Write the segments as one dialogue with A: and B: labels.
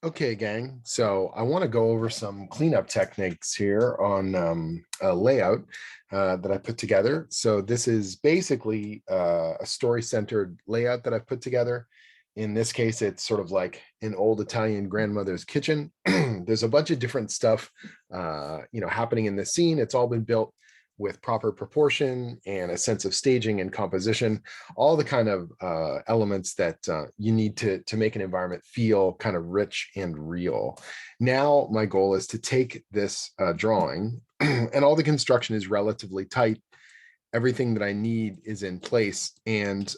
A: Okay, gang. So I want to go over some cleanup techniques here on a layout that I put together. So this is basically a story-centered layout that I've put together. In this case, it's sort of like an old Italian grandmother's kitchen. There's a bunch of different stuff, happening in this scene. It's all been built with proper proportion and a sense of staging and composition, all the kind of elements that you need to make an environment feel kind of rich and real. Now, my goal is to take this drawing, and all the construction is relatively tight. Everything that I need is in place. And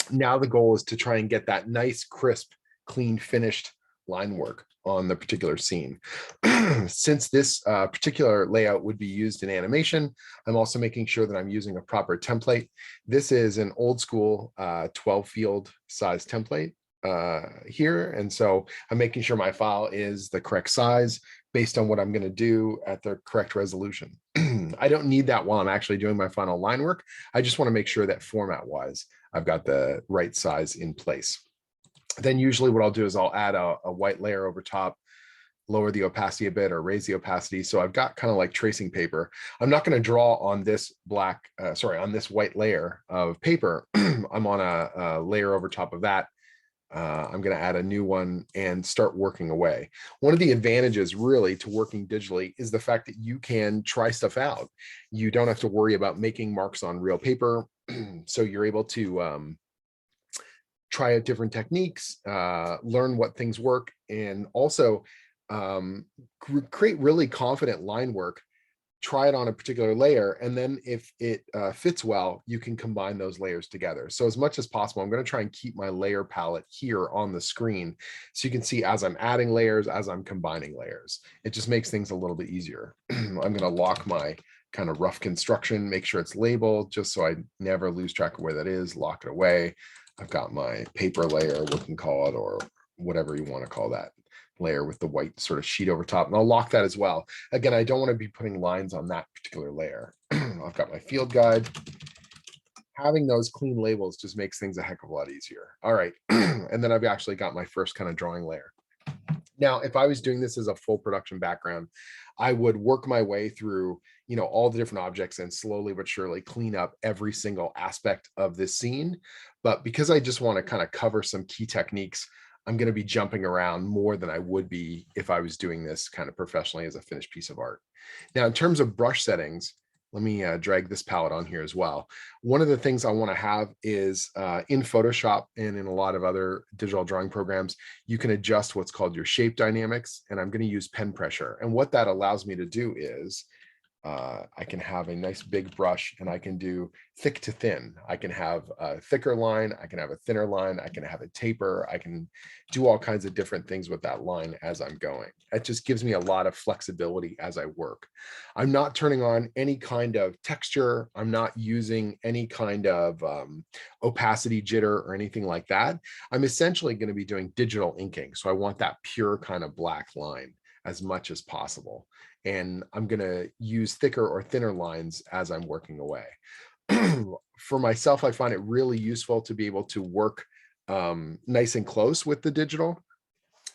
A: now the goal is to try and get that nice, crisp, clean, finished line work on the particular scene. Since this particular layout would be used in animation, I'm also making sure that I'm using a proper template. This is an old school 12 field size template here. And so I'm making sure my file is the correct size based on what I'm going to do at the correct resolution. I don't need that while I'm actually doing my final line work. I just want to make sure that format wise, I've got the right size in place. Then usually what I'll do is I'll add a white layer over top, lower the opacity a bit or raise the opacity. So I've got kind of like tracing paper. I'm not going to draw on this on this white layer of paper. I'm on a layer over top of that. I'm going to add a new one and start working away. One of the advantages really to working digitally is the fact that you can try stuff out. You don't have to worry about making marks on real paper. So you're able to try out different techniques, learn what things work, and also create really confident line work. Try it on a particular layer, and then if it fits well, you can combine those layers together. So as much as possible, I'm going to try and keep my layer palette here on the screen so you can see as I'm adding layers, as I'm combining layers. It just makes things a little bit easier. I'm going to lock my kind of rough construction, make sure it's labeled just so I never lose track of where that is, lock it away. I've got my paper layer, we can call it, or whatever you want to call that layer with the white sort of sheet over top. And I'll lock that as well. Again, I don't want to be putting lines on that particular layer. I've got my field guide. Having those clean labels just makes things a heck of a lot easier. All right. And then I've actually got my first kind of drawing layer. Now, if I was doing this as a full production background, I would work my way through, all the different objects and slowly but surely clean up every single aspect of this scene. But because I just want to kind of cover some key techniques, I'm going to be jumping around more than I would be if I was doing this kind of professionally as a finished piece of art. Now, in terms of brush settings, let me drag this palette on here as well. One of the things I want to have is in Photoshop and in a lot of other digital drawing programs, you can adjust what's called your shape dynamics, and I'm going to use pen pressure. And what that allows me to do is I can have a nice big brush and I can do thick to thin. I can have a thicker line, I can have a thinner line, I can have a taper, I can do all kinds of different things with that line as I'm going. It just gives me a lot of flexibility as I work. I'm not turning on any kind of texture. I'm not using any kind of opacity jitter or anything like that. I'm essentially going to be doing digital inking. So I want that pure kind of black line as much as possible. And I'm going to use thicker or thinner lines as I'm working away. For myself, I find it really useful to be able to work nice and close with the digital.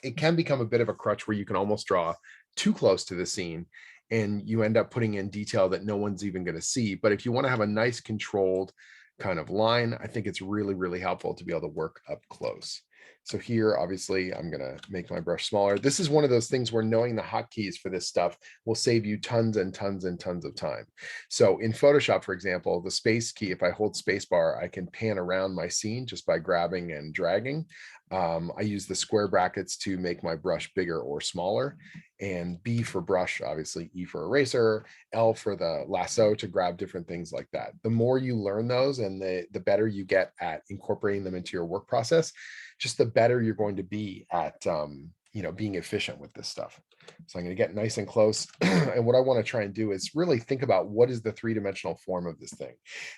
A: It can become a bit of a crutch where you can almost draw too close to the scene and you end up putting in detail that no one's even going to see. But if you want to have a nice controlled kind of line, I think it's really, really helpful to be able to work up close. So here, obviously, I'm going to make my brush smaller. This is one of those things where knowing the hotkeys for this stuff will save you tons and tons and tons of time. So in Photoshop, for example, the space key, if I hold space bar, I can pan around my scene just by grabbing and dragging. I use the square brackets to make my brush bigger or smaller, and B for brush, obviously E for eraser, L for the lasso to grab different things like that. The more you learn those and the better you get at incorporating them into your work process, just the better you're going to be at being efficient with this stuff. So I'm going to get nice and close. And what I want to try and do is really think about what is the three-dimensional form of this thing.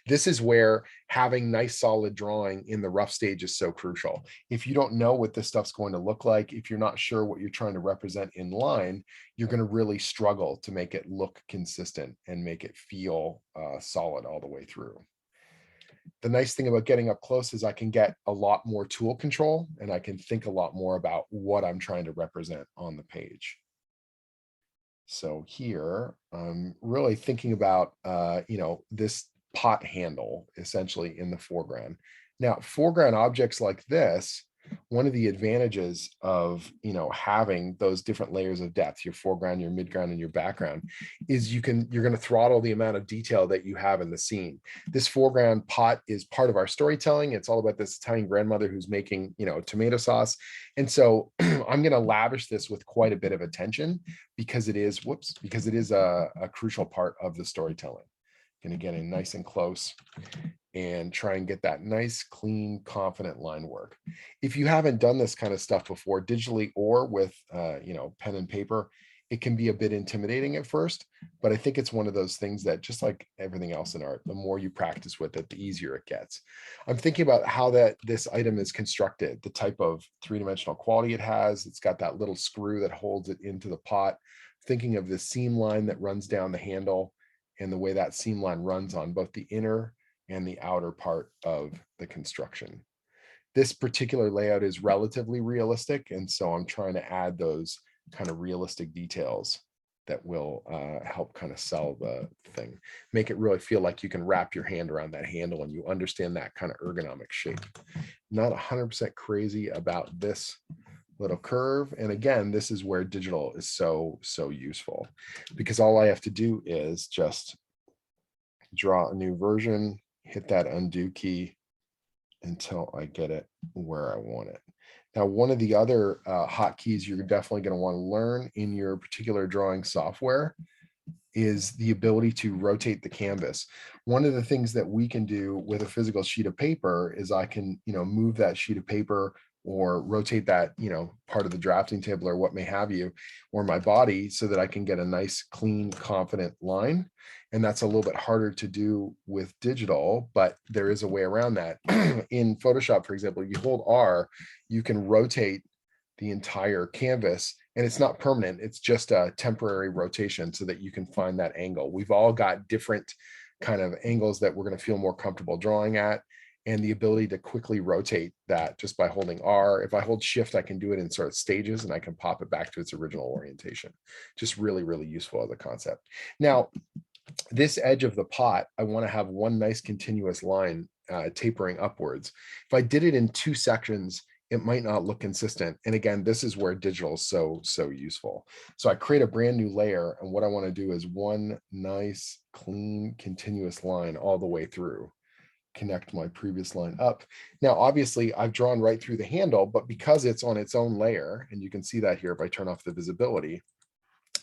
A: This is where having nice solid drawing in the rough stage is so crucial. If you don't know what this stuff's going to look like, if you're not sure what you're trying to represent in line, you're going to really struggle to make it look consistent and make it feel solid all the way through. The nice thing about getting up close is I can get a lot more tool control and I can think a lot more about what I'm trying to represent on the page. So here, I'm really thinking about, this pot handle essentially in the foreground. Now, foreground objects like this, one of the advantages of, having those different layers of depth, your foreground, your midground, and your background, is you're going to throttle the amount of detail that you have in the scene. This foreground pot is part of our storytelling. It's all about this Italian grandmother who's making, tomato sauce. And so I'm going to lavish this with quite a bit of attention because it is, a crucial part of the storytelling. Going to get in nice and close and try and get that nice, clean, confident line work. If you haven't done this kind of stuff before, digitally or with, pen and paper, it can be a bit intimidating at first, but I think it's one of those things that, just like everything else in art, the more you practice with it, the easier it gets. I'm thinking about how this item is constructed, the type of three-dimensional quality it has. It's got that little screw that holds it into the pot. Thinking of the seam line that runs down the handle and the way that seam line runs on both the inner and the outer part of the construction. This particular layout is relatively realistic, and so I'm trying to add those kind of realistic details that will help kind of sell the thing, make it really feel like you can wrap your hand around that handle and you understand that kind of ergonomic shape. Not 100% crazy about this little curve. And again, this is where digital is so useful, because all I have to do is just draw a new version, hit that undo key until I get it where I want it. Now, one of the other hotkeys you're definitely going to want to learn in your particular drawing software is the ability to rotate the canvas. One of the things that we can do with a physical sheet of paper is I can, move that sheet of paper or rotate that, part of the drafting table or what may have you, or my body, so that I can get a nice, clean, confident line. And that's a little bit harder to do with digital, but there is a way around that. In Photoshop, for example, you hold R, you can rotate the entire canvas, and it's not permanent. It's just a temporary rotation so that you can find that angle. We've all got different kind of angles that we're going to feel more comfortable drawing at, and the ability to quickly rotate that just by holding R. If I hold Shift, I can do it in sort of stages and I can pop it back to its original orientation. Just really, really useful as a concept. Now, this edge of the pot, I want to have one nice continuous line tapering upwards. If I did it in two sections, it might not look consistent. And again, this is where digital is so useful. So I create a brand new layer, and what I want to do is one nice, clean, continuous line all the way through. Connect my previous line up. Now, obviously, I've drawn right through the handle, but because it's on its own layer, and you can see that here if I turn off the visibility,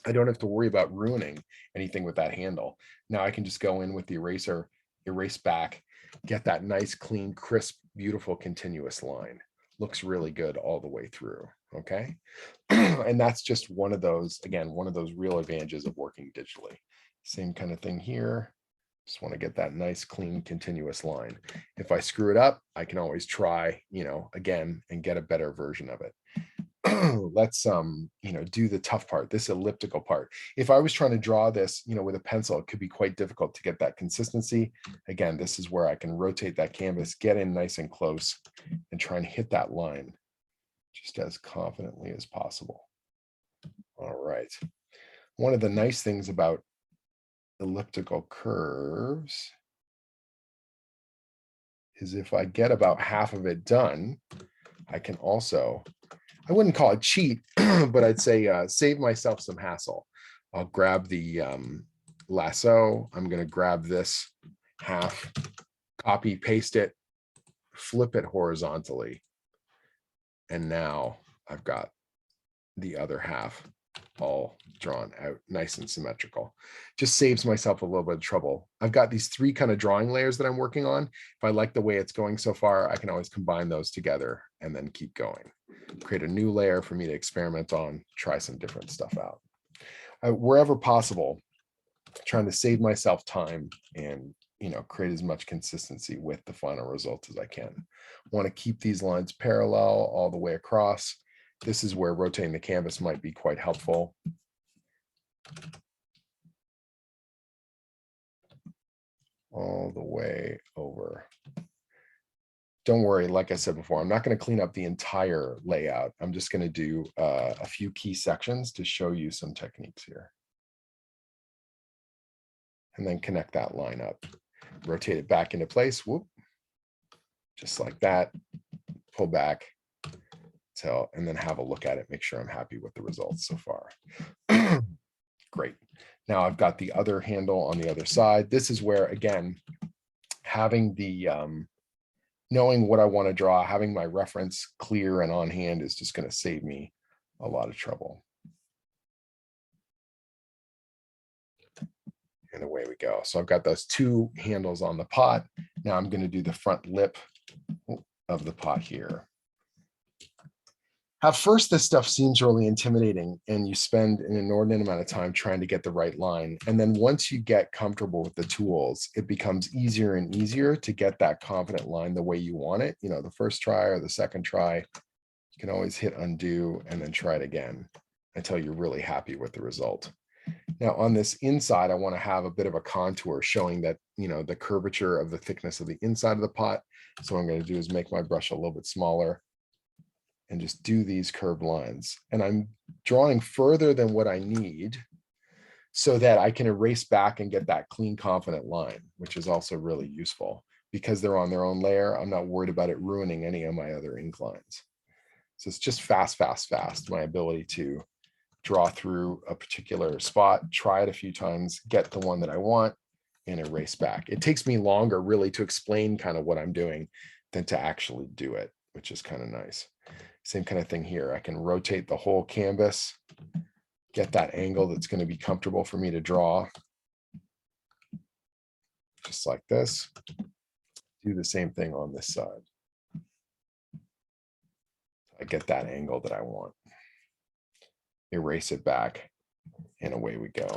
A: I don't have to worry about ruining anything with that handle. Now I can just go in with the eraser, erase back, get that nice, clean, crisp, beautiful, continuous line. Looks really good all the way through, okay? And that's just one of those, again, one of those real advantages of working digitally. Same kind of thing here. Just want to get that nice, clean, continuous line. If I screw it up, I can always try, again, and get a better version of it. Let's do the tough part, this elliptical part. If I was trying to draw this, with a pencil, it could be quite difficult to get that consistency. Again, this is where I can rotate that canvas, get in nice and close, and try and hit that line just as confidently as possible. All right. One of the nice things about elliptical curves is if I get about half of it done, I can also, I wouldn't call it cheat, but I'd say save myself some hassle. I'll grab the lasso. I'm going to grab this half, copy, paste it, flip it horizontally. And now I've got the other half all drawn out nice and symmetrical. Just saves myself a little bit of trouble. I've got these three kind of drawing layers that I'm working on. If I like the way it's going so far, I can always combine those together and then keep going. Create a new layer for me to experiment on, try some different stuff out. Wherever possible, trying to save myself time and create as much consistency with the final result as I can. Want to keep these lines parallel all the way across. This is where rotating the canvas might be quite helpful. all the way over. Don't worry, like I said before, I'm not going to clean up the entire layout. I'm just going to do a few key sections to show you some techniques here. And then connect that line up. Rotate it back into place, whoop, just like that, pull back, and then have a look at it, make sure I'm happy with the results so far. Great. Now I've got the other handle on the other side. This is where, again, having the, knowing what I want to draw, having my reference clear and on hand is just going to save me a lot of trouble. And away we go. So I've got those two handles on the pot. Now I'm going to do the front lip of the pot here. At first, this stuff seems really intimidating and you spend an inordinate amount of time trying to get the right line. And then once you get comfortable with the tools, it becomes easier and easier to get that confident line the way you want it. You know, the first try or the second try, you can always hit undo and then try it again until you're really happy with the result. Now on this inside, I want to have a bit of a contour showing that, you know, the curvature of the thickness of the inside of the pot. So what I'm going to do is make my brush a little bit smaller and just do these curved lines. And I'm drawing further than what I need so that I can erase back and get that clean, confident line, which is also really useful because they're on their own layer. I'm not worried about it ruining any of my other inclines. So it's just fast, fast, fast. My ability to draw through a particular spot, try it a few times, get the one that I want, and erase back. It takes me longer really to explain kind of what I'm doing than to actually do it, which is kind of nice. Same kind of thing here. I can rotate the whole canvas, get that angle that's going to be comfortable for me to draw. Just like this. Do the same thing on this side. I get that angle that I want. Erase it back, and away we go.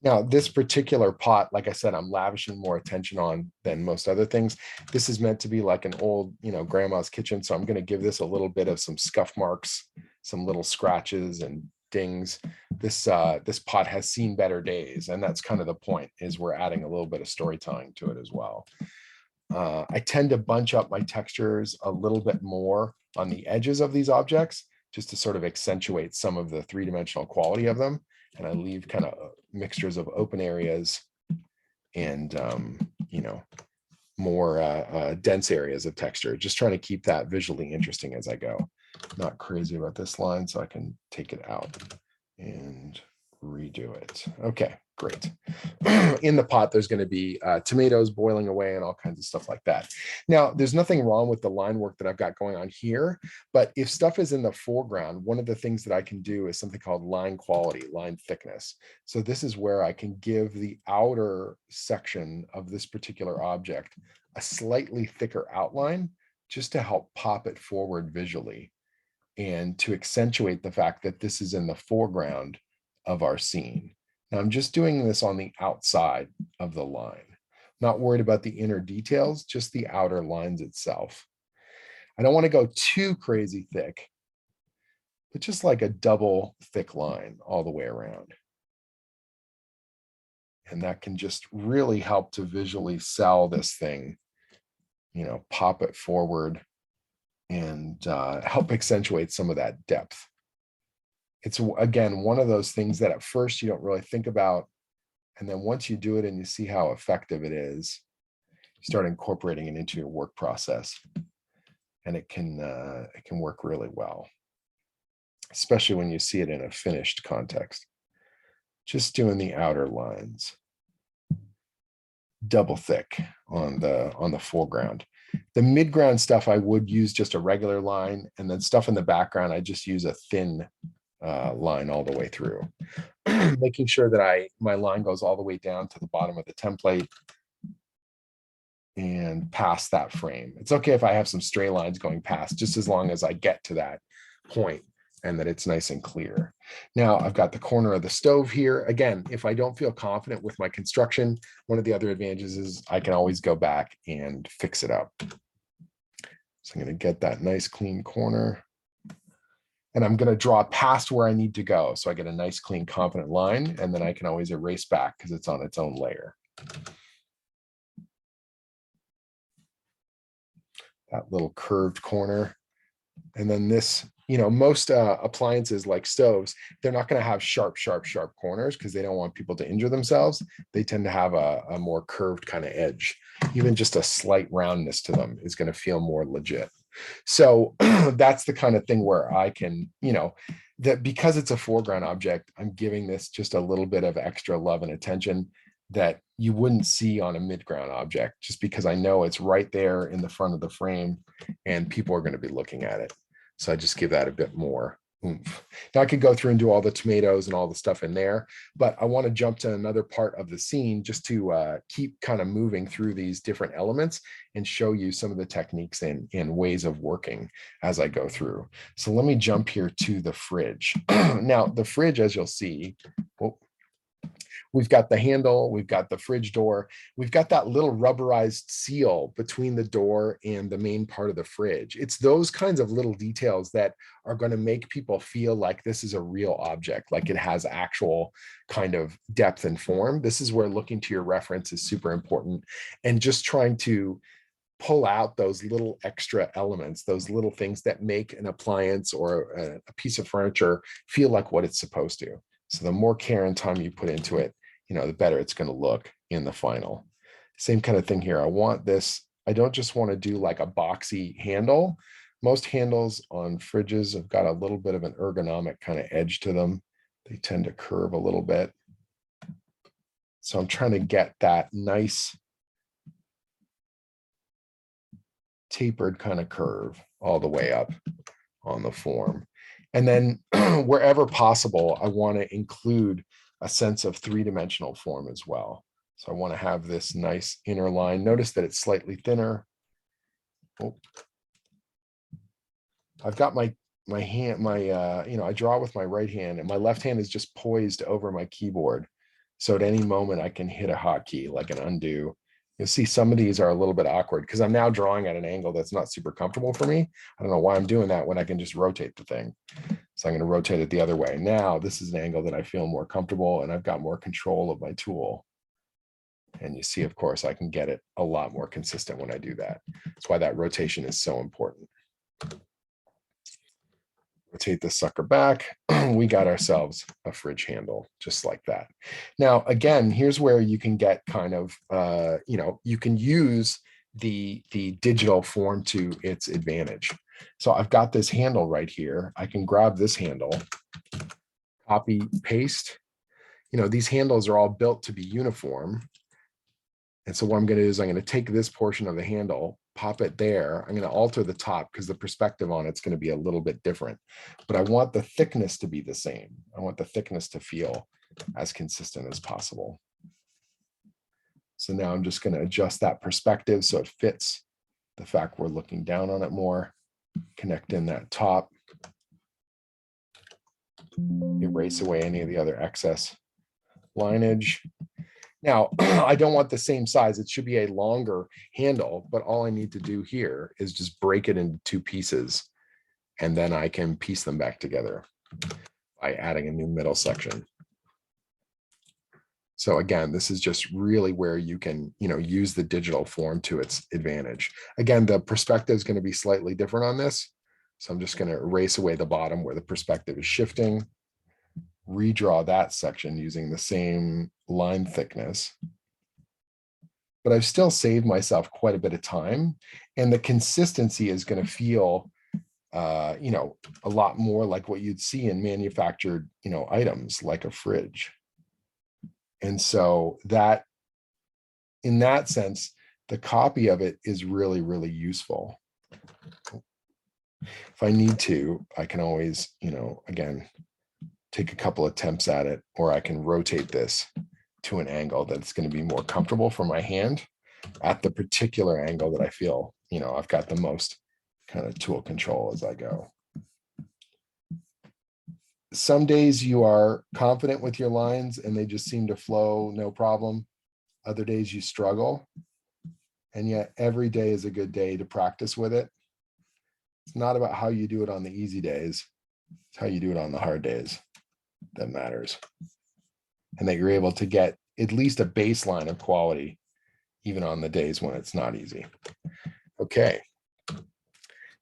A: Now, this particular pot, like I said, I'm lavishing more attention on than most other things. This is meant to be like an old, you know, grandma's kitchen. So I'm going to give this a little bit of some scuff marks, some little scratches and dings. This pot has seen better days. And that's kind of the point, is we're adding a little bit of storytelling to it as well. I tend to bunch up my textures a little bit more on the edges of these objects, just to sort of accentuate some of the three-dimensional quality of them. And I leave kind of mixtures of open areas and, you know, more dense areas of texture, just trying to keep that visually interesting as I go. Not crazy about this line, so I can take it out and redo it. Okay, great. In the pot, there's going to be tomatoes boiling away and all kinds of stuff like that. Now, there's nothing wrong with the line work that I've got going on here, but if stuff is in the foreground, one of the things that I can do is something called line quality, line thickness. So this is where I can give the outer section of this particular object a slightly thicker outline just to help pop it forward visually and to accentuate the fact that this is in the foreground of our scene. Now I'm just doing this on the outside of the line, not worried about the inner details, just the outer lines itself. I don't want to go too crazy thick, but just like a double thick line all the way around. And that can just really help to visually sell this thing, you know, pop it forward and help accentuate some of that depth. It's, again, one of those things that at first you don't really think about. And then once you do it and you see how effective it is, you start incorporating it into your work process. And it can work really well, especially when you see it in a finished context. Just doing the outer lines, double thick on the foreground. The midground stuff, I would use just a regular line, and then stuff in the background, I just use a thin line all the way through, making sure that my line goes all the way down to the bottom of the template and past that frame. It's okay if I have some stray lines going past, just as long as I get to that point and that it's nice and clear. Now I've got the corner of the stove here. Again, if I don't feel confident with my construction, one of the other advantages is I can always go back and fix it up. So I'm going to get that nice clean corner. And I'm going to draw past where I need to go. So I get a nice, clean, confident line, and then I can always erase back because it's on its own layer. That little curved corner. And then this, most appliances like stoves, they're not going to have sharp, sharp, sharp corners because they don't want people to injure themselves. They tend to have a more curved kind of edge. Even just a slight roundness to them is going to feel more legit. So that's the kind of thing where I can, that because it's a foreground object, I'm giving this just a little bit of extra love and attention that you wouldn't see on a midground object, just because I know it's right there in the front of the frame and people are going to be looking at it. So I just give that a bit more oomph. Now I could go through and do all the tomatoes and all the stuff in there, but I want to jump to another part of the scene just to keep kind of moving through these different elements and show you some of the techniques and ways of working as I go through. So let me jump here to the fridge. Now the fridge, as you'll see, we've got the handle, we've got the fridge door, we've got that little rubberized seal between the door and the main part of the fridge. It's those kinds of little details that are going to make people feel like this is a real object, like it has actual kind of depth and form. This is where looking to your reference is super important, and just trying to pull out those little extra elements, those little things that make an appliance or a piece of furniture feel like what it's supposed to. So the more care and time you put into it, the better it's going to look in the final. Same kind of thing here. I want this, I don't just want to do like a boxy handle. Most handles on fridges have got a little bit of an ergonomic kind of edge to them. They tend to curve a little bit. So I'm trying to get that nice tapered kind of curve all the way up on the form. And then wherever possible, I want to include a sense of three-dimensional form as well. So I want to have this nice inner line. Notice that it's slightly thinner. Oh. I've got my hand, I draw with my right hand, and my left hand is just poised over my keyboard. So at any moment I can hit a hotkey like an undo. You'll see some of these are a little bit awkward because I'm now drawing at an angle that's not super comfortable for me. I don't know why I'm doing that when I can just rotate the thing. So I'm going to rotate it the other way. Now this is an angle that I feel more comfortable and I've got more control of my tool. And you see, of course, I can get it a lot more consistent when I do that. That's why that rotation is so important. Rotate this sucker back. We got ourselves a fridge handle just like that. Now, again, here's where you can get kind of, you can use the digital form to its advantage. So I've got this handle right here. I can grab this handle, copy, paste. These handles are all built to be uniform. And so what I'm going to do is I'm going to take this portion of the handle, pop it there. I'm going to alter the top because the perspective on it's going to be a little bit different. But I want the thickness to be the same. I want the thickness to feel as consistent as possible. So now I'm just going to adjust that perspective so it fits the fact we're looking down on it more. Connect in that top. Erase away any of the other excess lineage. Now, I don't want the same size. It should be a longer handle, but all I need to do here is just break it into two pieces, and then I can piece them back together by adding a new middle section. So again, this is just really where you can, use the digital form to its advantage. Again, the perspective is going to be slightly different on this. So I'm just going to erase away the bottom where the perspective is shifting, redraw that section using the same line thickness. But I've still saved myself quite a bit of time, and the consistency is going to feel, a lot more like what you'd see in manufactured, items like a fridge. And so that, in that sense, the copy of it is really, really useful. If I need to, I can always, again, take a couple attempts at it, or I can rotate this to an angle that's going to be more comfortable for my hand at the particular angle that I feel, I've got the most kind of tool control as I go. Some days you are confident with your lines and they just seem to flow, no problem. Other days you struggle. And yet every day is a good day to practice with it. It's not about how you do it on the easy days. It's how you do it on the hard days that matters. And that you're able to get at least a baseline of quality, even on the days when it's not easy. Okay.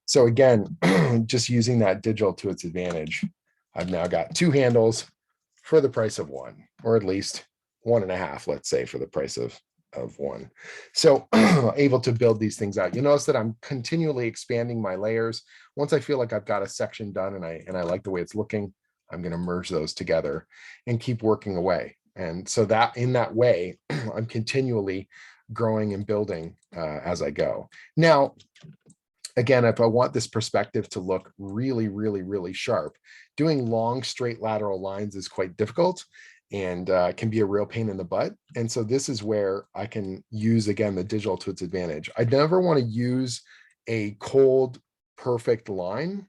A: So again, just using that digital to its advantage, I've now got 2 handles for the price of 1, or at least 1.5, let's say, for the price of 1. So able to build these things out. You notice that I'm continually expanding my layers. Once I feel like I've got a section done and I like the way it's looking, I'm going to merge those together and keep working away. And so that in that way, I'm continually growing and building as I go. Now, again, if I want this perspective to look really, really, really sharp, doing long straight lateral lines is quite difficult and can be a real pain in the butt. And so this is where I can use, again, the digital to its advantage. I never want to use a cold, perfect line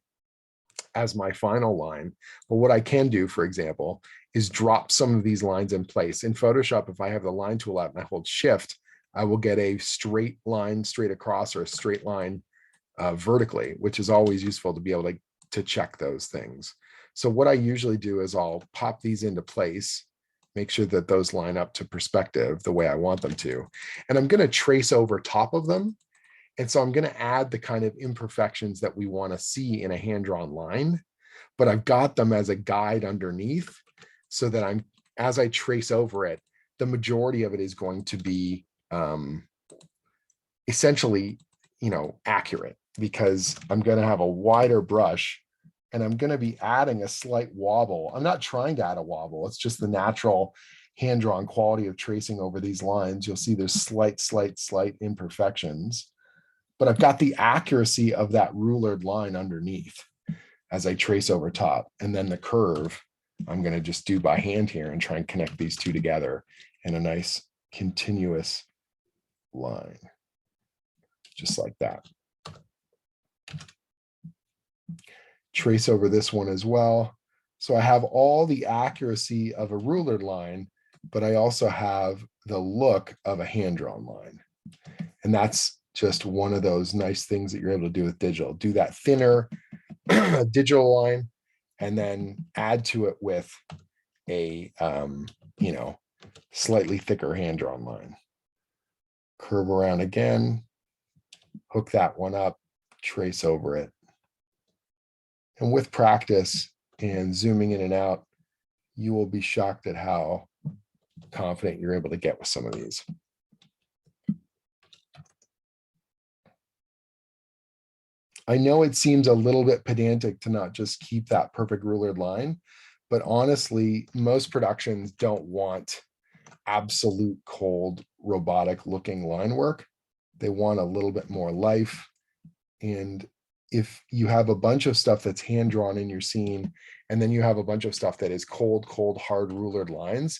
A: as my final line. But what I can do, for example, is drop some of these lines in place. In Photoshop, if I have the line tool out and I hold Shift, I will get a straight line straight across, or a straight line vertically, which is always useful to be able to check those things. So what I usually do is I'll pop these into place, make sure that those line up to perspective the way I want them to. And I'm going to trace over top of them. And so I'm going to add the kind of imperfections that we want to see in a hand-drawn line, but I've got them as a guide underneath so that as I trace over it, the majority of it is going to be essentially, accurate, because I'm going to have a wider brush and I'm going to be adding a slight wobble. I'm not trying to add a wobble. It's just the natural hand-drawn quality of tracing over these lines. You'll see there's slight imperfections, but I've got the accuracy of that rulered line underneath as I trace over top. And then the curve, I'm going to just do by hand here and try and connect these two together in a nice continuous line, just like that. Trace over this one as well. So I have all the accuracy of a rulered line, but I also have the look of a hand-drawn line. And that's just one of those nice things that you're able to do with digital. Do that thinner digital line and then add to it with a slightly thicker hand-drawn line. Curve around again, hook that one up, trace over it. And with practice and zooming in and out, you will be shocked at how confident you're able to get with some of these. I know it seems a little bit pedantic to not just keep that perfect rulered line, but honestly, most productions don't want absolute cold, robotic looking line work. They want a little bit more life. And if you have a bunch of stuff that's hand drawn in your scene, and then you have a bunch of stuff that is cold, hard rulered lines,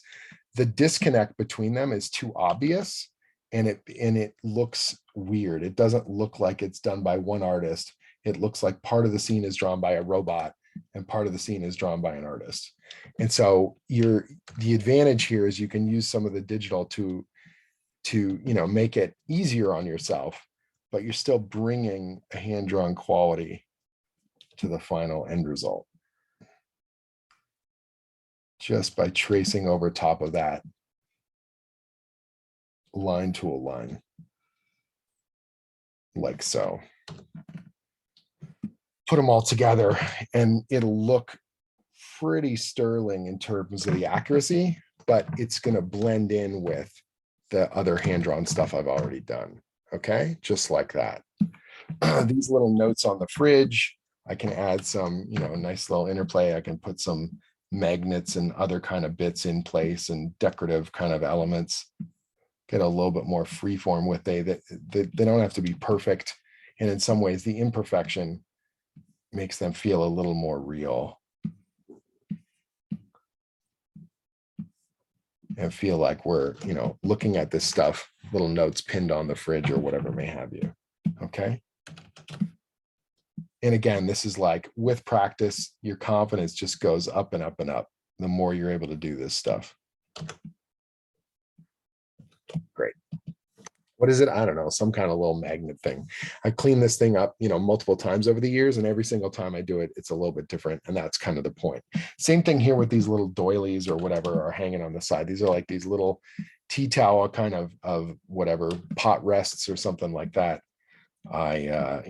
A: the disconnect between them is too obvious, and it looks weird. It doesn't look like it's done by one artist. It looks like part of the scene is drawn by a robot and part of the scene is drawn by an artist. And so the advantage here is you can use some of the digital to make it easier on yourself, but you're still bringing a hand-drawn quality to the final end result just by tracing over top of that line to a line, like so. Put them all together and it'll look pretty sterling in terms of the accuracy, but it's going to blend in with the other hand-drawn stuff I've already done. Okay, just like that. These little notes on the fridge, I can add some, nice little interplay. I can put some magnets and other kind of bits in place and decorative kind of elements. Get a little bit more freeform with they don't have to be perfect. And in some ways, the imperfection makes them feel a little more real and feel like we're, looking at this stuff, little notes pinned on the fridge or whatever may have you. Okay. And again, this is like with practice, your confidence just goes up and up and up the more you're able to do this stuff. Great. what is it? I don't know, some kind of little magnet thing. I've cleaned this thing up, multiple times over the years, and every single time I do it, it's a little bit different. And that's kind of the point. Same thing here with these little doilies or whatever are hanging on the side. These are like these little tea towel kind of whatever pot rests or something like that. I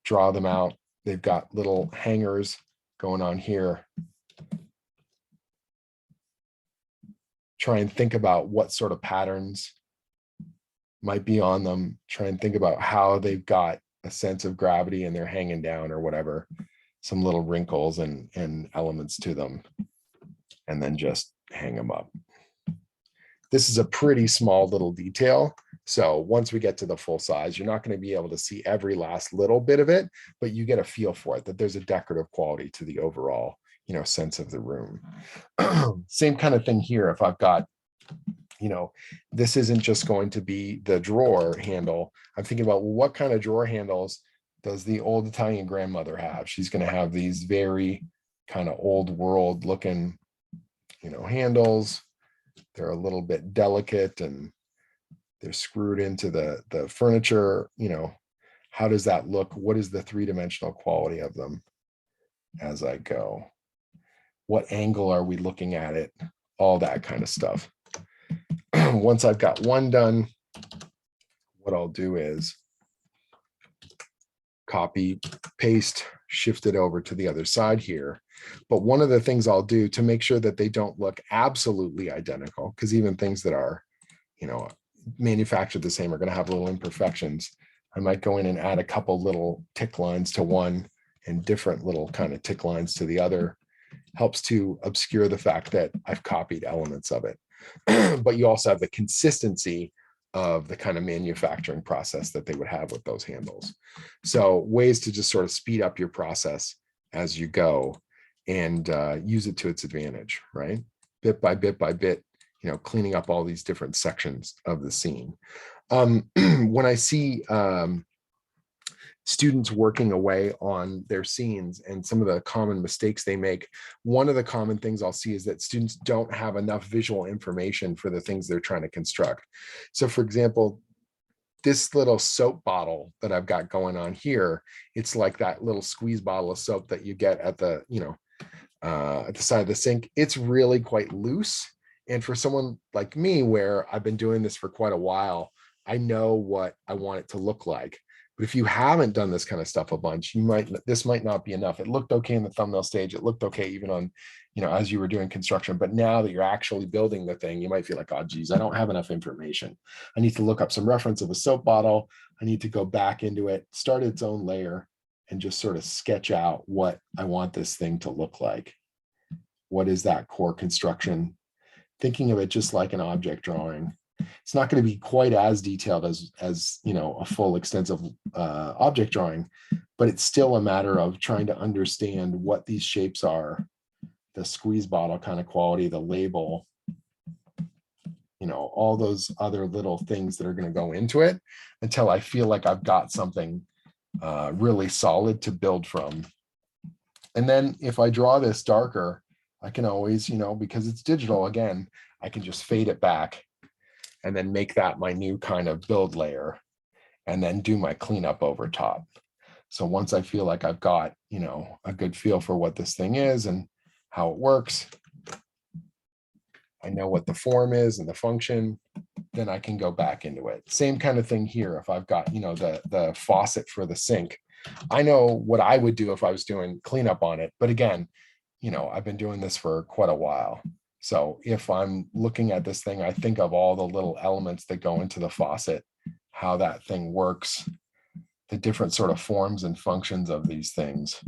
A: draw them out. They've got little hangers going on here. Try and think about what sort of patterns might be on them. Try and think about how they've got a sense of gravity and they're hanging down or whatever, some little wrinkles and elements to them, and then just hang them up. This is a pretty small little detail. So once we get to the full size, you're not going to be able to see every last little bit of it, but you get a feel for it, that there's a decorative quality to the overall, sense of the room. Same kind of thing here. If I've got, this isn't just going to be the drawer handle. I'm thinking about, well, what kind of drawer handles does the old Italian grandmother have? She's going to have these very kind of old world looking, handles. They're a little bit delicate and they're screwed into the furniture. How does that look? What is the three-dimensional quality of them as I go? What angle are we looking at it? All that kind of stuff. Once I've got one done, what I'll do is copy, paste, shift it over to the other side here. But one of the things I'll do to make sure that they don't look absolutely identical, because even things that are, manufactured the same are going to have little imperfections. I might go in and add a couple little tick lines to one and different little kind of tick lines to the other. Helps to obscure the fact that I've copied elements of it. But you also have the consistency of the kind of manufacturing process that they would have with those handles. So ways to just sort of speed up your process as you go and use it to its advantage, right? Bit by bit by bit, cleaning up all these different sections of the scene. When I see students working away on their scenes and some of the common mistakes they make, one of the common things I'll see is that students don't have enough visual information for the things they're trying to construct. So for example, this little soap bottle that I've got going on here, it's like that little squeeze bottle of soap that you get at the, at the side of the sink. It's really quite loose. And for someone like me, where I've been doing this for quite a while, I know what I want it to look like. But if you haven't done this kind of stuff a bunch, this might not be enough. It looked okay in the thumbnail stage. It looked okay even on, as you were doing construction. But now that you're actually building the thing, you might feel like, oh, geez, I don't have enough information. I need to look up some reference of a soap bottle. I need to go back into it, start its own layer, and just sort of sketch out what I want this thing to look like. What is that core construction? Thinking of it just like an object drawing. It's not going to be quite as detailed as a full extensive object drawing, but it's still a matter of trying to understand what these shapes are, the squeeze bottle kind of quality, the label, all those other little things that are going to go into it until I feel like I've got something really solid to build from. And then if I draw this darker, I can always, because it's digital again, I can just fade it back and then make that my new kind of build layer and then do my cleanup over top. So once I feel like I've got, a good feel for what this thing is and how it works, I know what the form is and the function, then I can go back into it. Same kind of thing here. If I've got, the faucet for the sink, I know what I would do if I was doing cleanup on it. But again, I've been doing this for quite a while. So if I'm looking at this thing, I think of all the little elements that go into the faucet, how that thing works, the different sort of forms and functions of these things,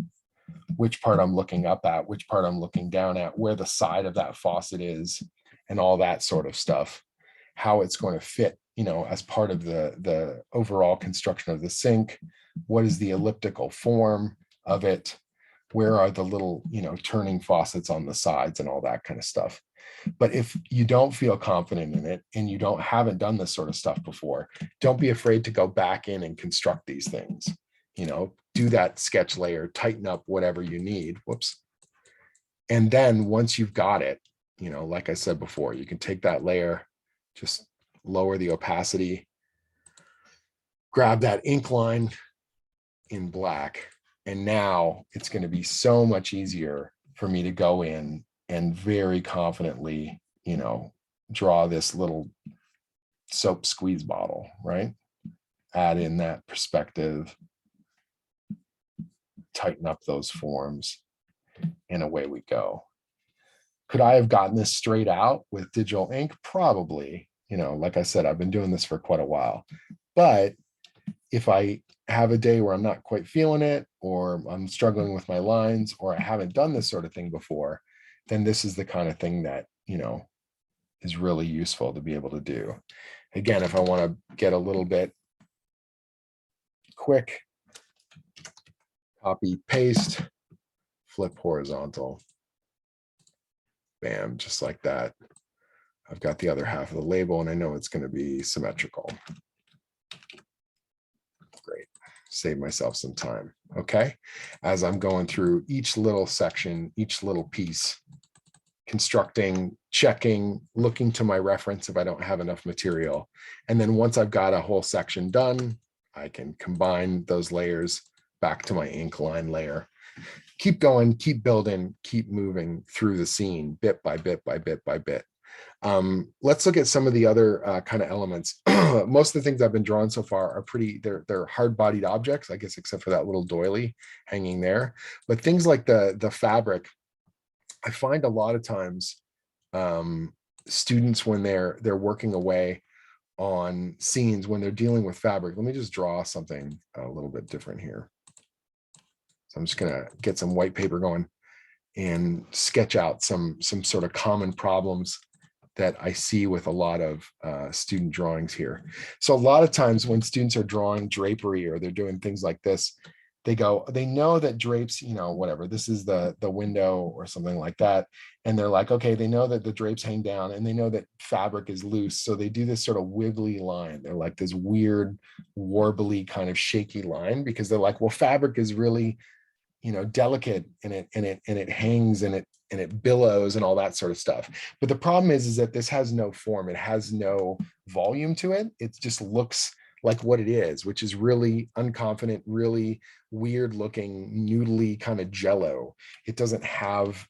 A: which part I'm looking up at, which part I'm looking down at, where the side of that faucet is, and all that sort of stuff, how it's going to fit, as part of the overall construction of the sink. What is the elliptical form of it? Where are the little, turning faucets on the sides and all that kind of stuff. But if you don't feel confident in it and you haven't done this sort of stuff before, don't be afraid to go back in and construct these things. Do that sketch layer, tighten up whatever you need. Whoops. And then once you've got it, like I said before, you can take that layer, just lower the opacity, grab that ink line in black. And now it's going to be so much easier for me to go in and very confidently, draw this little soap squeeze bottle, right? Add in that perspective, tighten up those forms, and away we go. Could I have gotten this straight out with digital ink? Probably. Like I said, I've been doing this for quite a while. But if I have a day where I'm not quite feeling it, or I'm struggling with my lines, or I haven't done this sort of thing before, then this is the kind of thing that, is really useful to be able to do. Again, if I want to get a little bit quick, copy, paste, flip horizontal, bam, just like that. I've got the other half of the label and I know it's going to be symmetrical. Great. Save myself some time. Okay. As I'm going through each little section, each little piece, constructing, checking, looking to my reference if I don't have enough material. And then once I've got a whole section done, I can combine those layers back to my ink line layer. Keep going, keep building, keep moving through the scene bit by bit by bit by bit. Let's look at some of the other kind of elements. Most of the things I've been drawing so far are they're hard-bodied objects, I guess, except for that little doily hanging there. But things like the fabric, I find a lot of times students, when they're working away on scenes, when they're dealing with fabric, let me just draw something a little bit different here. So I'm just gonna get some white paper going and sketch out some sort of common problems that I see with a lot of student drawings here. So a lot of times when students are drawing drapery or they're doing things like this, they know that drapes, whatever, this is the window or something like that. And they're like, okay, they know that the drapes hang down and they know that fabric is loose. So they do this sort of wiggly line. They're like this weird, warbly kind of shaky line because they're like, well, fabric is really, delicate and it hangs and it billows and all that sort of stuff. But the problem is that this has no form. It has no volume to it. It just looks like what it is, which is really unconfident, really weird looking, noodly kind of jello. It doesn't have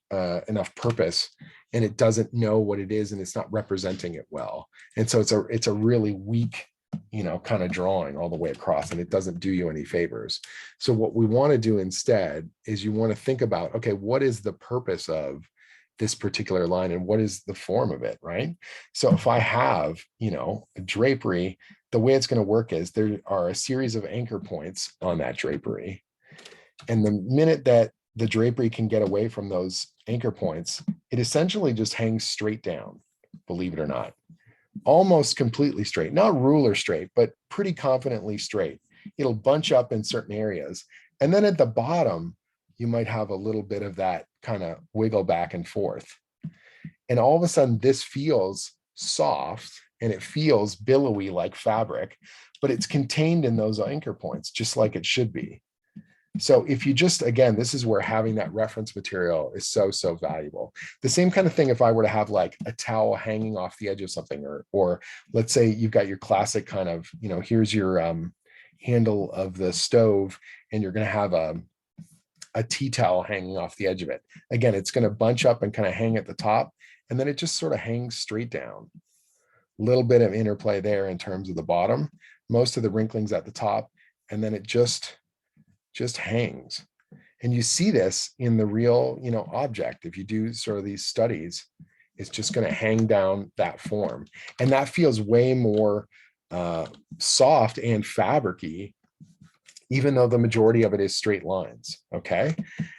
A: enough purpose and it doesn't know what it is and it's not representing it well. And so it's a really weak, kind of drawing all the way across, and it doesn't do you any favors. So what we want to do instead is you want to think about, okay, what is the purpose of this particular line and what is the form of it, right? So if I have, a drapery, the way it's going to work is there are a series of anchor points on that drapery. And the minute that the drapery can get away from those anchor points, it essentially just hangs straight down, believe it or not. Almost completely straight, not ruler straight, but pretty confidently straight. It'll bunch up in certain areas. And then at the bottom, you might have a little bit of that kind of wiggle back and forth. And all of a sudden, this feels soft and it feels billowy like fabric, but it's contained in those anchor points, just like it should be. So if you just, again, this is where having that reference material is so valuable. The same kind of thing if I were to have like a towel hanging off the edge of something, or let's say you've got your classic kind of, here's your handle of the stove and you're going to have a tea towel hanging off the edge of it. Again, it's going to bunch up and kind of hang at the top, and then it just sort of hangs straight down. Little bit of interplay there in terms of the bottom, most of the wrinklings at the top, and then it just hangs. And you see this in the real, object. If you do sort of these studies, it's just going to hang down that form. And that feels way more soft and fabricy, even though the majority of it is straight lines. Okay.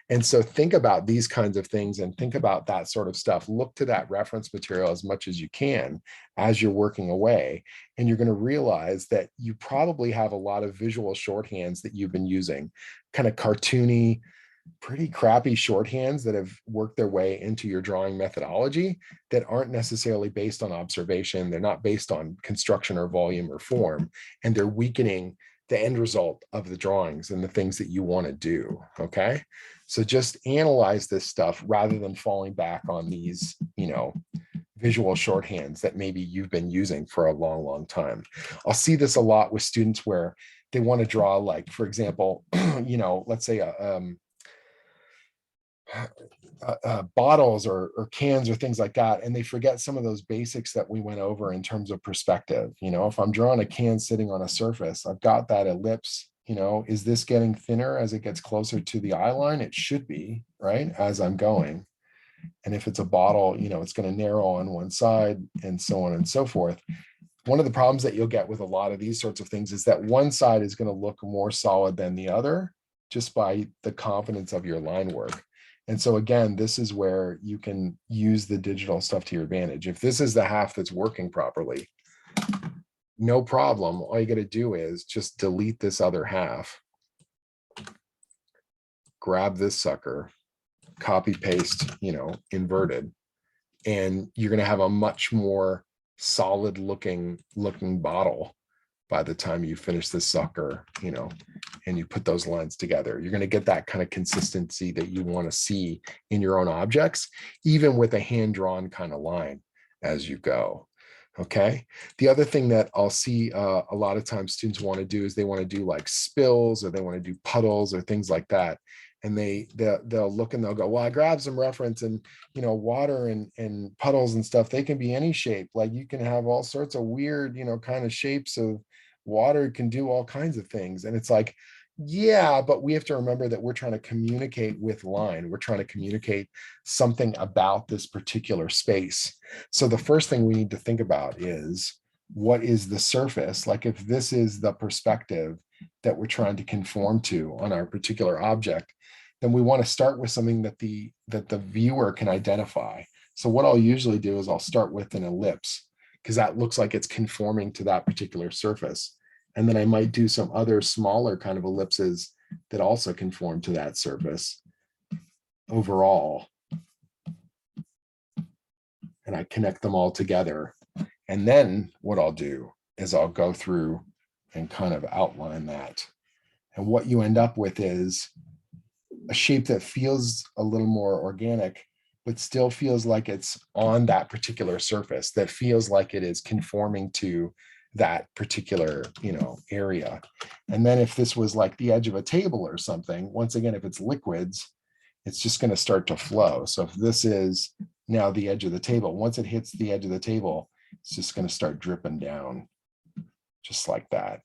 A: And so think about these kinds of things and think about that sort of stuff. Look to that reference material as much as you can as you're working away. And you're going to realize that you probably have a lot of visual shorthands that you've been using, kind of cartoony, pretty crappy shorthands that have worked their way into your drawing methodology that aren't necessarily based on observation. They're not based on construction or volume or form, and they're weakening the end result of the drawings and the things that you want to do. Okay. So just analyze this stuff rather than falling back on these, visual shorthands that maybe you've been using for a long, long time. I'll see this a lot with students where they want to draw, like, for example, let's say bottles or cans or things like that, and they forget some of those basics that we went over in terms of perspective. If I'm drawing a can sitting on a surface, I've got that ellipse. Is this getting thinner as it gets closer to the eye line? It should be, right, as I'm going. And if it's a bottle, it's going to narrow on one side, and so on and so forth. One of the problems that you'll get with a lot of these sorts of things is that one side is going to look more solid than the other just by the confidence of your line work. And so again, this is where you can use the digital stuff to your advantage. If this is the half that's working properly, no problem. All you got to do is just delete this other half, grab this sucker, copy paste, inverted, and you're going to have a much more solid looking bottle by the time you finish this sucker, and you put those lines together. You're going to get that kind of consistency that you want to see in your own objects, even with a hand-drawn kind of line as you go. Okay. The other thing that I'll see a lot of times students want to do is they want to do like spills, or they want to do puddles or things like that. And they'll look and they'll go, well, I grabbed some reference, and water and puddles and stuff, they can be any shape. Like you can have all sorts of weird, kind of shapes of water, can do all kinds of things. And it's like, yeah, but we have to remember that we're trying to communicate with line. We're trying to communicate something about this particular space. So the first thing we need to think about is, what is the surface? Like if this is the perspective that we're trying to conform to on our particular object, then we want to start with something that the viewer can identify. So what I'll usually do is I'll start with an ellipse, because that looks like it's conforming to that particular surface. And then I might do some other smaller kind of ellipses that also conform to that surface overall. And I connect them all together. And then what I'll do is I'll go through and kind of outline that. And what you end up with is a shape that feels a little more organic, but still feels like it's on that particular surface, that feels like it is conforming to that particular, area. And then if this was like the edge of a table or something, once again, if it's liquids, it's just going to start to flow. So if this is now the edge of the table, once it hits the edge of the table, it's just going to start dripping down just like that,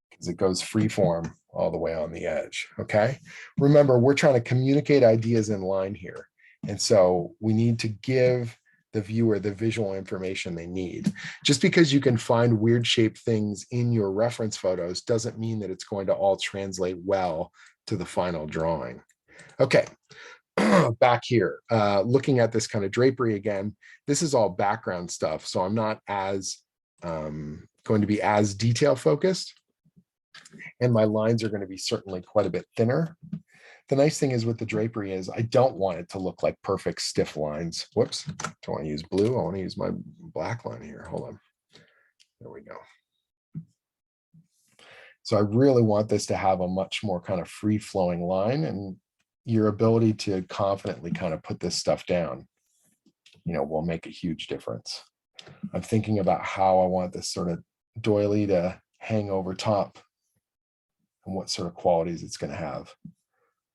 A: because it goes free form all the way on the edge. Okay. Remember, we're trying to communicate ideas in line here. And so we need to give the viewer the visual information they need. Just because you can find weird shaped things in your reference photos doesn't mean that it's going to all translate well to the final drawing. Okay. Back here, looking at this kind of drapery again, this is all background stuff. So I'm not as going to be as detail focused, and my lines are going to be certainly quite a bit thinner. The nice thing is with the drapery is I don't want it to look like perfect stiff lines. Whoops, don't want to use blue. I want to use my black line here. Hold on. There we go. So I really want this to have a much more kind of free flowing line, and your ability to confidently kind of put this stuff down, will make a huge difference. I'm thinking about how I want this sort of doily to hang over top and what sort of qualities it's going to have.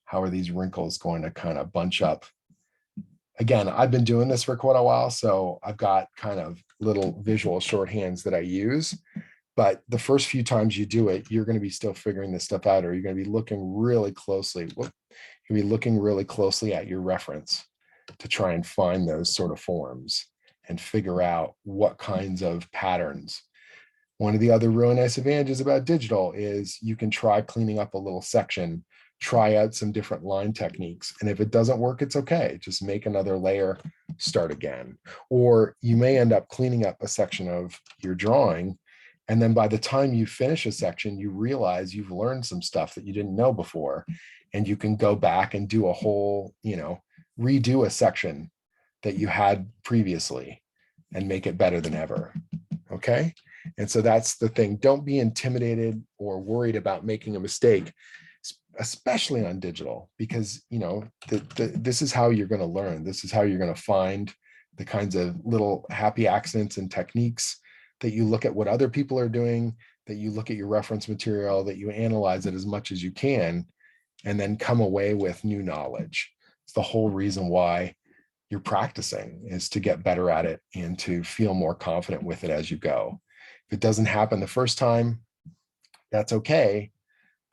A: How are these wrinkles going to kind of bunch up? Again, I've been doing this for quite a while, so I've got kind of little visual shorthands that I use. But the first few times you do it, you're going to be still figuring this stuff out, or you're going to be looking really closely. You're going to be looking really closely at your reference to try and find those sort of forms and figure out what kinds of patterns. One of the other really nice advantages about digital is you can try cleaning up a little section, try out some different line techniques. And if it doesn't work, it's okay. Just make another layer, start again. Or you may end up cleaning up a section of your drawing, and then by the time you finish a section, you realize you've learned some stuff that you didn't know before. And you can go back and do a whole, redo a section that you had previously and make it better than ever. Okay. And so that's the thing. Don't be intimidated or worried about making a mistake, especially on digital, because, this is how you're going to learn. This is how you're going to find the kinds of little happy accidents and techniques, that you look at what other people are doing, that you look at your reference material, that you analyze it as much as you can, and then come away with new knowledge. It's the whole reason why you're practicing, is to get better at it and to feel more confident with it as you go. If it doesn't happen the first time, that's okay.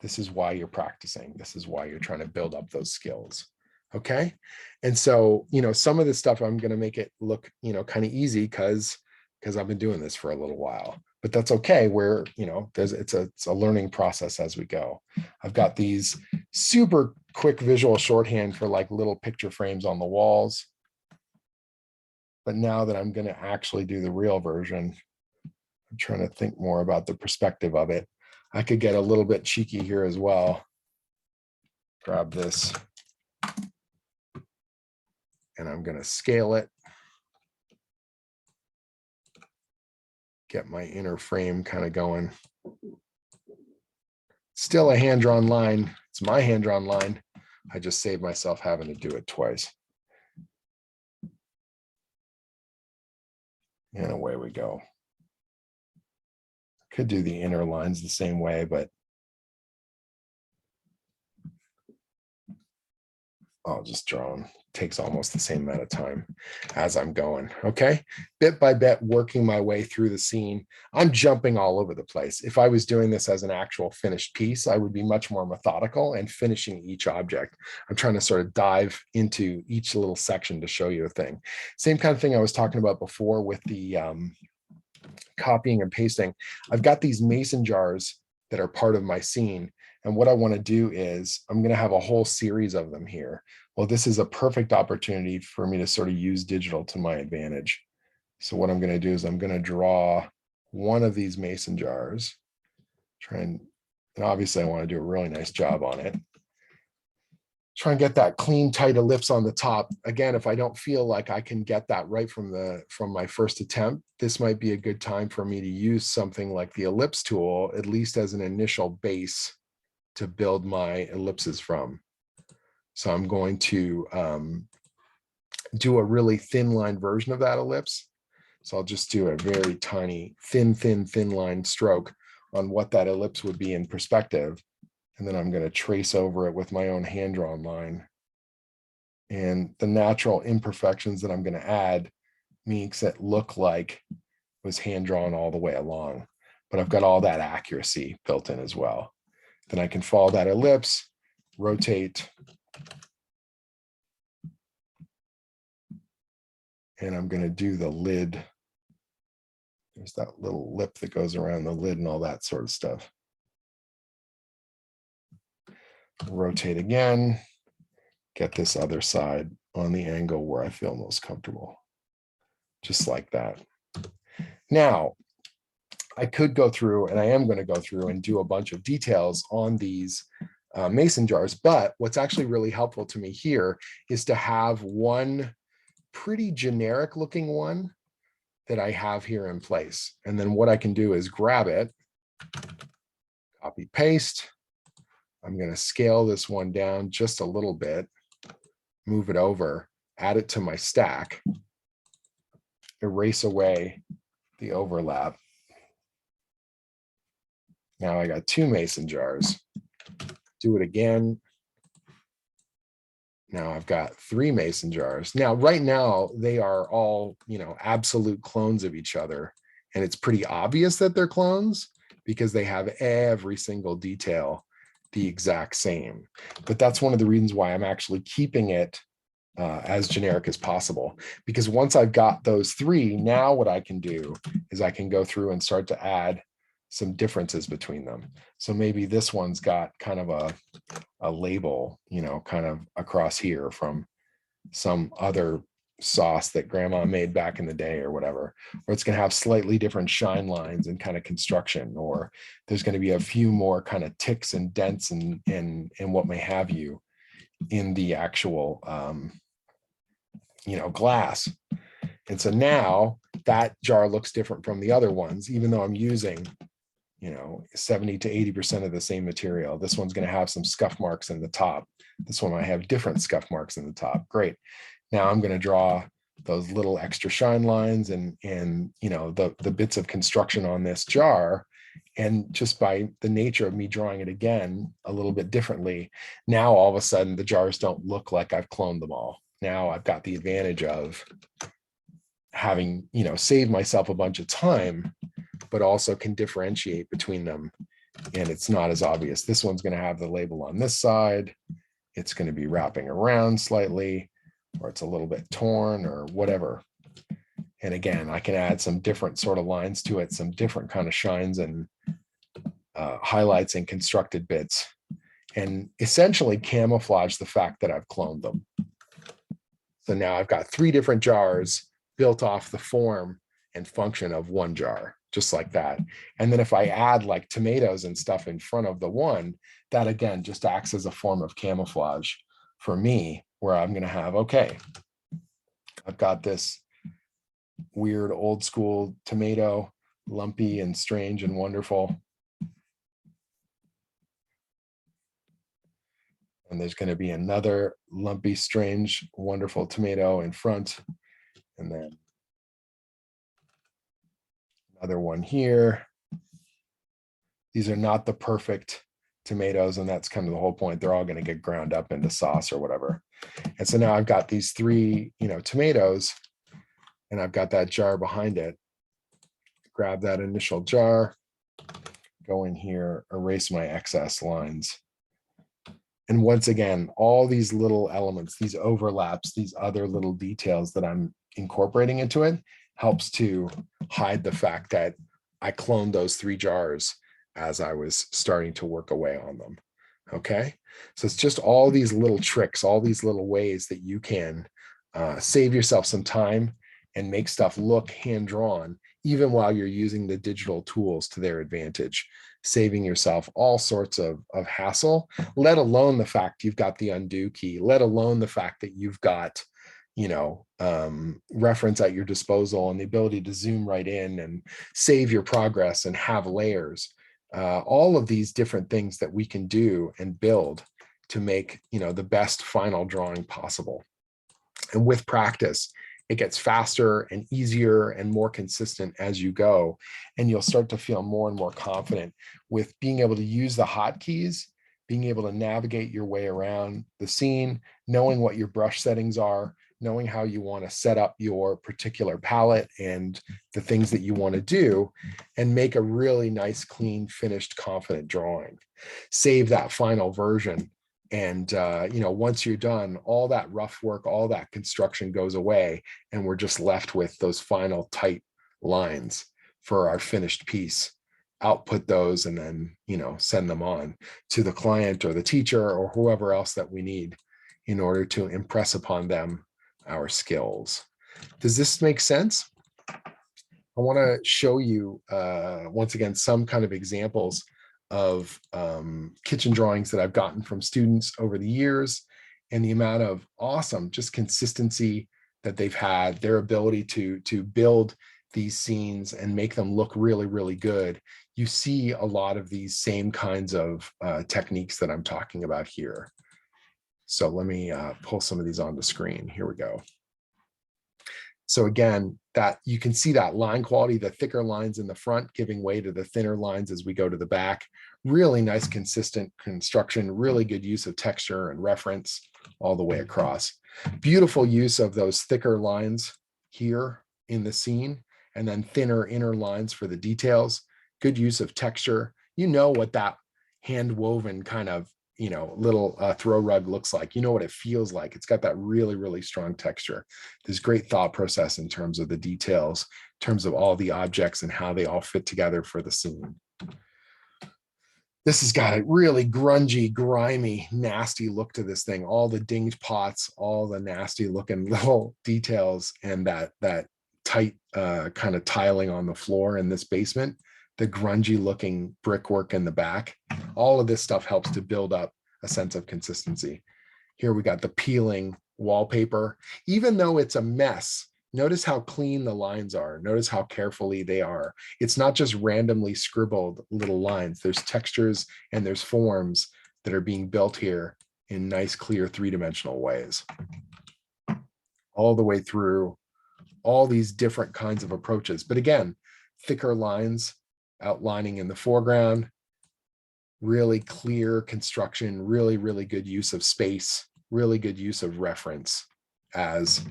A: This is why you're practicing. This is why you're trying to build up those skills. Okay. And so, some of this stuff, I'm going to make it look, kind of easy because I've been doing this for a little while, but that's okay. Where, it's a learning process as we go. I've got these super quick visual shorthand for like little picture frames on the walls. But now that I'm going to actually do the real version, I'm trying to think more about the perspective of it. I could get a little bit cheeky here as well. Grab this, and I'm going to scale it. Get my inner frame kind of going. Still a hand-drawn line. It's my hand-drawn line. I just saved myself having to do it twice. And away we go. Could do the inner lines the same way, but I'll just draw them. Takes almost the same amount of time as I'm going. Okay. Bit by bit, working my way through the scene. I'm jumping all over the place. If I was doing this as an actual finished piece, I would be much more methodical and finishing each object. I'm trying to sort of dive into each little section to show you a thing. Same kind of thing I was talking about before with the copying and pasting. I've got these mason jars that are part of my scene. And what I want to do is I'm going to have a whole series of them here. Well, this is a perfect opportunity for me to sort of use digital to my advantage. So what I'm going to do is I'm going to draw one of these mason jars, and obviously I want to do a really nice job on it. Try and get that clean, tight ellipse on the top. Again, if I don't feel like I can get that right from my first attempt, this might be a good time for me to use something like the ellipse tool, at least as an initial base to build my ellipses from. So I'm going to do a really thin line version of that ellipse. So I'll just do a very tiny, thin line stroke on what that ellipse would be in perspective. And then I'm going to trace over it with my own hand-drawn line. And the natural imperfections that I'm going to add makes it look like it was hand-drawn all the way along. But I've got all that accuracy built in as well. Then I can follow that ellipse, rotate, and I'm going to do the lid. There's that little lip that goes around the lid and all that sort of stuff. Rotate again, get this other side on the angle where I feel most comfortable, just like that. Now, I could go through, and I am going to go through and do a bunch of details on these mason jars, but what's actually really helpful to me here is to have one pretty generic looking one that I have here in place. And then what I can do is grab it, copy, paste. I'm going to scale this one down just a little bit, move it over, add it to my stack, erase away the overlap. Now I got two mason jars. Do it again. Now I've got three mason jars. Now, right now, they are all, absolute clones of each other. And it's pretty obvious that they're clones because they have every single detail the exact same. But that's one of the reasons why I'm actually keeping it as generic as possible. Because once I've got those three, now what I can do is I can go through and start to add some differences between them. So maybe this one's got kind of a label, kind of across here from some other sauce that grandma made back in the day or whatever, or it's going to have slightly different shine lines and kind of construction, or there's going to be a few more kind of ticks and dents and what may have you in the actual, glass. And so now that jar looks different from the other ones, even though I'm using 70 to 80% of the same material. This one's going to have some scuff marks in the top. This one might have different scuff marks in the top. Great. Now I'm going to draw those little extra shine lines and you know, the bits of construction on this jar. And just by the nature of me drawing it again a little bit differently, now all of a sudden the jars don't look like I've cloned them all. Now I've got the advantage of having, you know, saved myself a bunch of time, but also can differentiate between them. And it's not as obvious. This one's going to have the label on this side. It's going to be wrapping around slightly, or it's a little bit torn or whatever. And again, I can add some different sort of lines to it, some different kind of shines and highlights and constructed bits, and essentially camouflage the fact that I've cloned them. So now I've got 3 different jars built off the form and function of one jar, just like that. And then if I add like tomatoes and stuff in front of the one, that again just acts as a form of camouflage for me, where I'm going to have, okay, I've got this weird old school tomato, lumpy and strange and wonderful. And there's going to be another lumpy, strange, wonderful tomato in front. And then another one here. These are not the perfect tomatoes, and that's kind of the whole point. They're all going to get ground up into sauce or whatever. And so now I've got these 3, you know, tomatoes, and I've got that jar behind it. Grab that initial jar, go in here, erase my excess lines. And once again, all these little elements, these overlaps, these other little details that I'm incorporating into it helps to hide the fact that I cloned those 3 jars as I was starting to work away on them. Okay, so it's just all these little tricks, all these little ways that you can save yourself some time and make stuff look hand-drawn, even while you're using the digital tools to their advantage, saving yourself all sorts of hassle, let alone the fact you've got the undo key, let alone the fact that you've got, you know, reference at your disposal and the ability to zoom right in and save your progress and have layers. All of these different things that we can do and build to make, you know, the best final drawing possible. And with practice, it gets faster and easier and more consistent as you go. And you'll start to feel more and more confident with being able to use the hotkeys, being able to navigate your way around the scene, knowing what your brush settings are, knowing how you want to set up your particular palette and the things that you want to do, and make a really nice, clean, finished, confident drawing. Save that final version. And, you know, once you're done, all that rough work, all that construction goes away, and we're just left with those final tight lines for our finished piece. Output those and then, you know, send them on to the client or the teacher or whoever else that we need in order to impress upon them our skills. Does this make sense? I want to show you, once again, some kind of examples of kitchen drawings that I've gotten from students over the years, and the amount of awesome just consistency that they've had, their ability to build these scenes and make them look really, really good. You see a lot of these same kinds of techniques that I'm talking about here. So let me pull some of these onto screen. Here we go. So again, that you can see that line quality, the thicker lines in the front giving way to the thinner lines as we go to the back. Really nice, consistent construction, really good use of texture and reference all the way across. Beautiful use of those thicker lines here in the scene, and then thinner inner lines for the details. Good use of texture. You know what that hand woven kind of, you know, little throw rug looks like. You know what it feels like. It's got that really, really strong texture. There's great thought process in terms of the details, in terms of all the objects and how they all fit together for the scene. This has got a really grungy, grimy, nasty look to this thing. All the dinged pots, all the nasty looking little details, and that tight kind of tiling on the floor in this basement, the grungy looking brickwork in the back. All of this stuff helps to build up a sense of consistency. Here we got the peeling wallpaper. Even though it's a mess, notice how clean the lines are. Notice how carefully they are. It's not just randomly scribbled little lines. There's textures and there's forms that are being built here in nice, clear, three-dimensional ways. All the way through all these different kinds of approaches. But again, thicker lines outlining in the foreground, really clear construction, really, really good use of space, really good use of reference as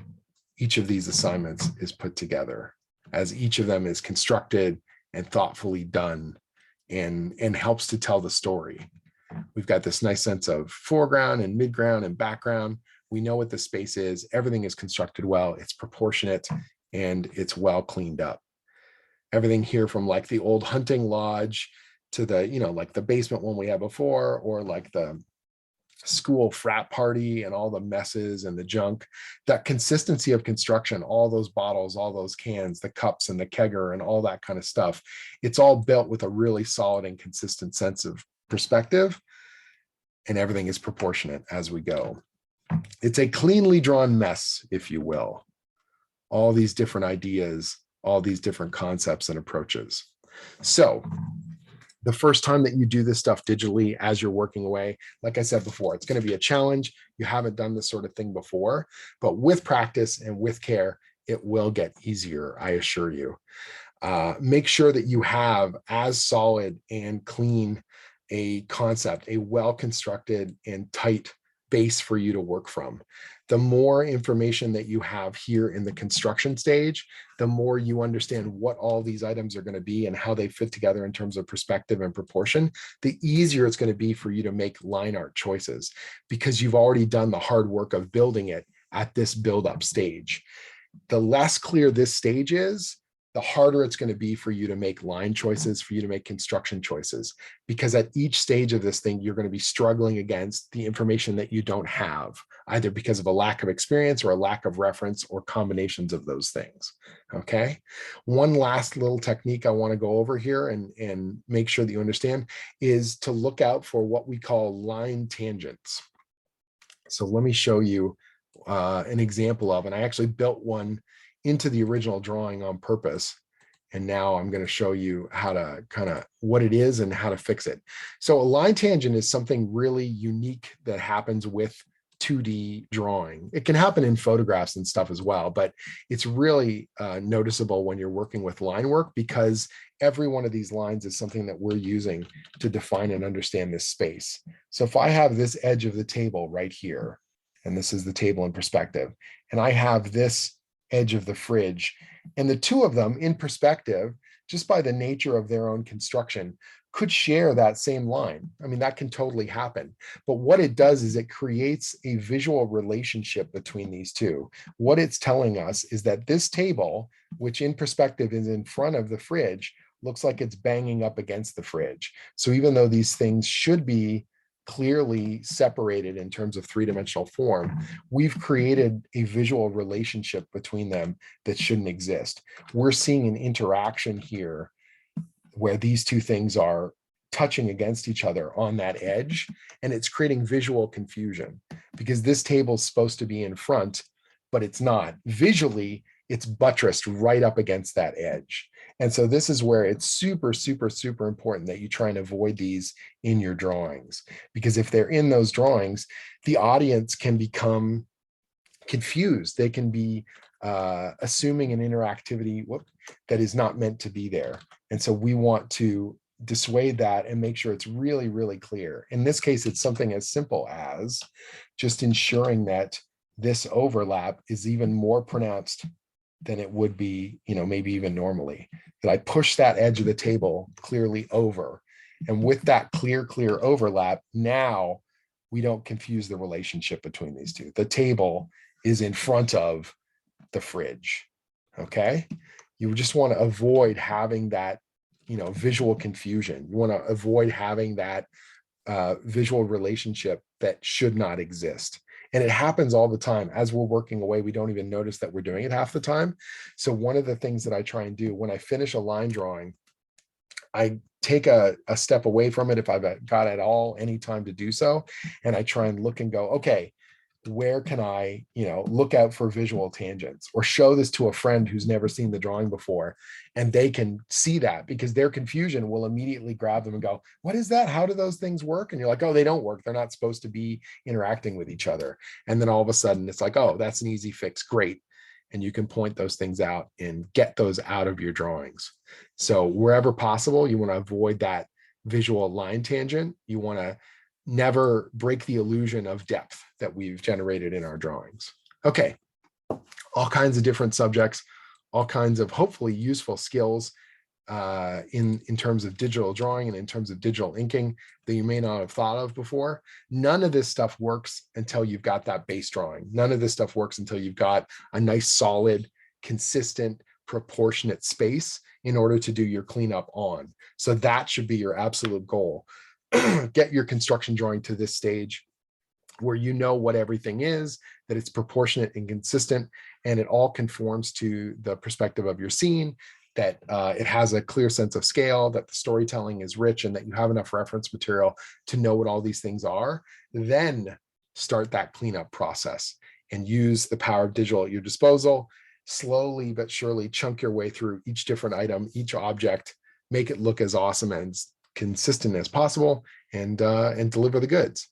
A: each of these assignments is put together, as each of them is constructed and thoughtfully done and helps to tell the story. We've got this nice sense of foreground and midground and background. We know what the space is. Everything is constructed well. It's proportionate and it's well cleaned up. Everything here from like the old hunting lodge to the, like the basement one we had before, or like the school frat party and all the messes and the junk, that consistency of construction, all those bottles, all those cans, the cups and the kegger and all that kind of stuff, it's all built with a really solid and consistent sense of perspective, and everything is proportionate as we go. It's a cleanly drawn mess, if you will. All these different ideas, all these different concepts and approaches. So the first time that you do this stuff digitally as you're working away, like I said before, it's going to be a challenge. You haven't done this sort of thing before, but with practice and with care, it will get easier, I assure you. Make sure that you have as solid and clean a concept, a well-constructed and tight base for you to work from. The more information that you have here in the construction stage, the more you understand what all these items are going to be and how they fit together in terms of perspective and proportion, the easier it's going to be for you to make line art choices, because you've already done the hard work of building it at this build-up stage. The less clear this stage is, the harder it's going to be for you to make line choices, for you to make construction choices, because at each stage of this thing, you're going to be struggling against the information that you don't have, either because of a lack of experience or a lack of reference or combinations of those things. Okay. One last little technique I want to go over here and make sure that you understand is to look out for what we call line tangents. So let me show you an example of, and I actually built one into the original drawing on purpose. And now I'm going to show you how to kind of what it is and how to fix it. So a line tangent is something really unique that happens with 2D drawing. It can happen in photographs and stuff as well, but it's really noticeable when you're working with line work, because every one of these lines is something that we're using to define and understand this space. So if I have this edge of the table right here, and this is the table in perspective, and I have this edge of the fridge, and the two of them in perspective, just by the nature of their own construction, could share that same line. I mean, that can totally happen. But what it does is it creates a visual relationship between these two. What it's telling us is that this table, which in perspective is in front of the fridge, looks like it's banging up against the fridge. So even though these things should be clearly separated in terms of three-dimensional form, we've created a visual relationship between them that shouldn't exist. We're seeing an interaction here where these two things are touching against each other on that edge, and it's creating visual confusion because this table is supposed to be in front, but it's not. Visually, it's buttressed right up against that edge. And so this is where it's super, super, super important that you try and avoid these in your drawings, because if they're in those drawings, the audience can become confused. They can be assuming an interactivity that is not meant to be there. And so we want to dissuade that and make sure it's really, really clear. In this case, it's something as simple as just ensuring that this overlap is even more pronounced than it would be, maybe even normally, that I push that edge of the table clearly over. And with that clear overlap, now we don't confuse the relationship between these two. The table is in front of the fridge, okay? You just want to avoid having that, visual confusion. You want to avoid having that visual relationship that should not exist. And it happens all the time. As we're working away, we don't even notice that we're doing it half the time. So one of the things that I try and do when I finish a line drawing, I take a step away from it if I've got at all any time to do so. And I try and look and go, okay, where can I, look out for visual tangents, or show this to a friend who's never seen the drawing before, and they can see that, because their confusion will immediately grab them and go, what is that? How do those things work? And you're like, oh, they don't work. They're not supposed to be interacting with each other. And then all of a sudden it's like, oh, that's an easy fix. Great. and you can point those things out and get those out of your drawings. So wherever possible, you want to avoid that visual line tangent. You want to never break the illusion of depth that we've generated in our drawings. Okay, all kinds of different subjects, all kinds of hopefully useful skills in terms of digital drawing and in terms of digital inking that you may not have thought of before. None of this stuff works until you've got that base drawing. None of this stuff works until you've got a nice, solid, consistent, proportionate space in order to do your cleanup on. So that should be your absolute goal. Get your construction drawing to this stage where you know what everything is, that it's proportionate and consistent, and it all conforms to the perspective of your scene, that it has a clear sense of scale, that the storytelling is rich, and that you have enough reference material to know what all these things are. Then start that cleanup process and use the power of digital at your disposal. Slowly but surely chunk your way through each different item, each object, make it look as awesome and consistent as possible, and deliver the goods.